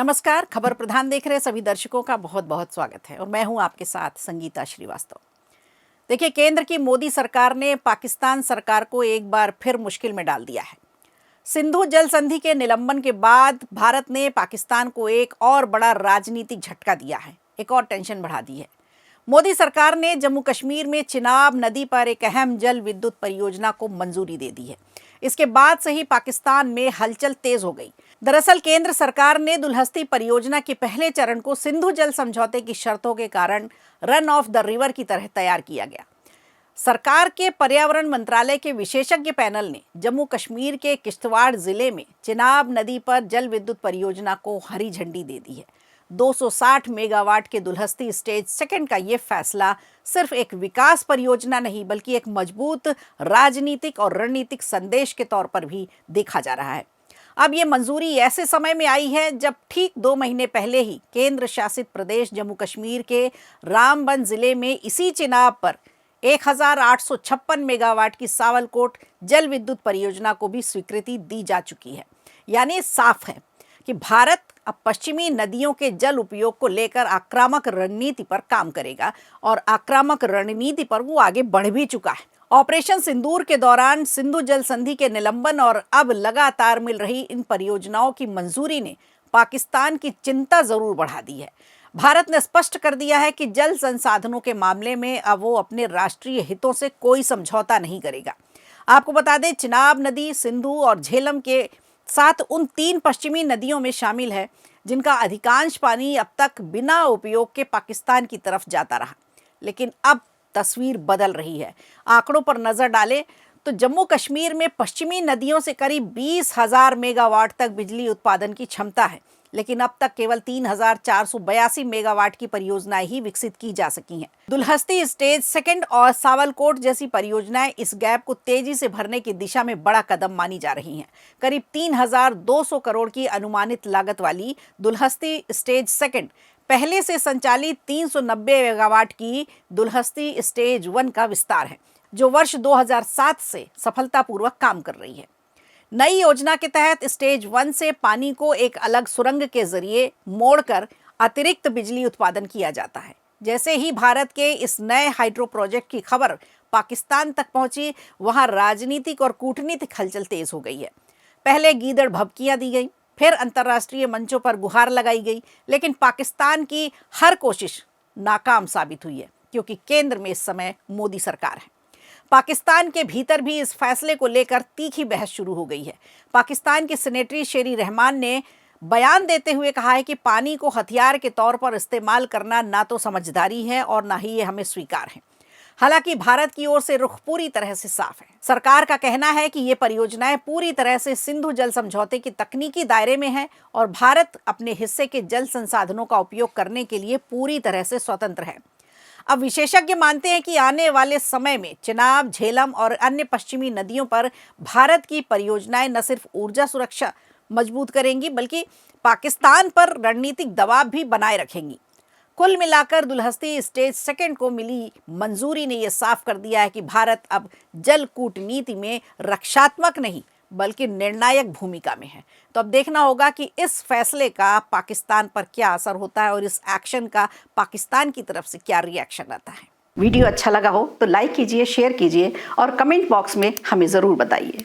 नमस्कार। खबर प्रधान देख रहे सभी दर्शकों का बहुत बहुत स्वागत है और मैं हूं आपके साथ संगीता श्रीवास्तव। देखिए, केंद्र की मोदी सरकार ने पाकिस्तान सरकार को एक बार फिर मुश्किल में डाल दिया है। सिंधु जल संधि के निलंबन के बाद भारत ने पाकिस्तान को एक और बड़ा राजनीतिक झटका दिया है, एक और टेंशन बढ़ा दी है। मोदी सरकार ने जम्मू कश्मीर में चिनाब नदी पर एक अहम जल विद्युत परियोजना को मंजूरी दे दी है। इसके बाद से ही पाकिस्तान में हलचल तेज हो गई। दरअसल केंद्र सरकार ने दुलहस्ती परियोजना के पहले चरण को सिंधु जल समझौते की शर्तों के कारण रन ऑफ द रिवर की तरह तैयार किया गया। सरकार के पर्यावरण मंत्रालय के विशेषज्ञ पैनल ने जम्मू कश्मीर के किश्तवाड़ जिले में चिनाब नदी पर जल विद्युत परियोजना को हरी झंडी दे दी है। 260 मेगावाट के दुलहस्ती स्टेज सेकंड का ये फैसला सिर्फ एक विकास परियोजना नहीं बल्कि एक मजबूत राजनीतिक और रणनीतिक संदेश के तौर पर भी देखा जा रहा है। अब ये मंजूरी ऐसे समय में आई है जब ठीक 2 महीने पहले ही केंद्र शासित प्रदेश जम्मू कश्मीर के रामबन जिले में इसी चिनाब पर 1856 मेगावाट की सावलकोट जल विद्युत परियोजना को भी स्वीकृति दी जा चुकी है। यानी साफ है कि भारत अब पश्चिमी नदियों के जल उपयोग को लेकर आक्रामक रणनीति पर काम करेगा और आक्रामक रणनीति पर वो आगे बढ़ भी चुका है। ऑपरेशन सिंदूर के दौरान सिंधु जल संधि के निलंबन और अब लगातार मिल रही इन परियोजनाओं की मंजूरी ने पाकिस्तान की चिंता जरूर बढ़ा दी है। भारत ने स्पष्ट कर दिया है कि जल संसाधनों के मामले में अब वो अपने राष्ट्रीय हितों से कोई समझौता नहीं करेगा। आपको बता दें, चिनाब नदी सिंधु और झेलम के साथ उन 3 पश्चिमी नदियों में शामिल है जिनका अधिकांश पानी अब तक बिना उपयोग के पाकिस्तान की तरफ जाता रहा। लेकिन अब तस्वीर बदल रही है। आंकड़ों पर नजर डालें तो जम्मू कश्मीर में पश्चिमी नदियों से करीब 20,000 मेगावाट तक बिजली उत्पादन की क्षमता है, लेकिन अब तक केवल 3,482 मेगावाट की परियोजनाएं ही विकसित की जा सकी हैं। दुलहस्ती स्टेज सेकंड और सावलकोट जैसी परियोजनाएं इस गैप को तेजी से भरने की दिशा में बड़ा कदम मानी जा रही हैं। करीब 3,200 करोड़ की अनुमानित लागत वाली दुलहस्ती स्टेज सेकंड पहले से संचालित 390 मेगावाट की दुलहस्ती स्टेज 1 का विस्तार है, जो वर्ष 2007 से सफलतापूर्वक काम कर रही है। नई योजना के तहत स्टेज 1 से पानी को एक अलग सुरंग के जरिए मोड़कर अतिरिक्त बिजली उत्पादन किया जाता है। जैसे ही भारत के इस नए हाइड्रो प्रोजेक्ट की खबर पाकिस्तान तक पहुंची, वहां राजनीतिक और कूटनीतिक हलचल तेज हो गई है। पहले गीदड़ भभकियां दी गई, फिर अंतर्राष्ट्रीय मंचों पर गुहार लगाई गई, लेकिन पाकिस्तान की हर कोशिश नाकाम साबित हुई है क्योंकि केंद्र में इस समय मोदी सरकार है। पाकिस्तान के भीतर भी इस फैसले को लेकर तीखी बहस शुरू हो गई है। पाकिस्तान की सेनेटरी शेरी रहमान ने बयान देते हुए कहा है कि पानी को हथियार के तौर पर इस्तेमाल करना ना तो समझदारी है और ना ही ये हमें स्वीकार है। हालांकि भारत की ओर से रुख पूरी तरह से साफ है। सरकार का कहना है कि ये परियोजनाएं पूरी तरह से सिंधु जल समझौते के तकनीकी दायरे में है और भारत अपने हिस्से के जल संसाधनों का उपयोग करने के लिए पूरी तरह से स्वतंत्र है। अब विशेषज्ञ मानते हैं कि आने वाले समय में चिनाब, झेलम और अन्य पश्चिमी नदियों पर भारत की परियोजनाएं न सिर्फ ऊर्जा सुरक्षा मजबूत करेंगी बल्कि पाकिस्तान पर रणनीतिक दबाव भी बनाए रखेंगी। कुल मिलाकर दुलहस्ती स्टेज सेकंड को मिली मंजूरी ने यह साफ कर दिया है कि भारत अब जल कूटनीति में रक्षात्मक नहीं बल्कि निर्णायक भूमिका में है। तो अब देखना होगा कि इस फैसले का पाकिस्तान पर क्या असर होता है और इस एक्शन का पाकिस्तान की तरफ से क्या रिएक्शन आता है। वीडियो अच्छा लगा हो तो लाइक कीजिए, शेयर कीजिए और कमेंट बॉक्स में हमें ज़रूर बताइए।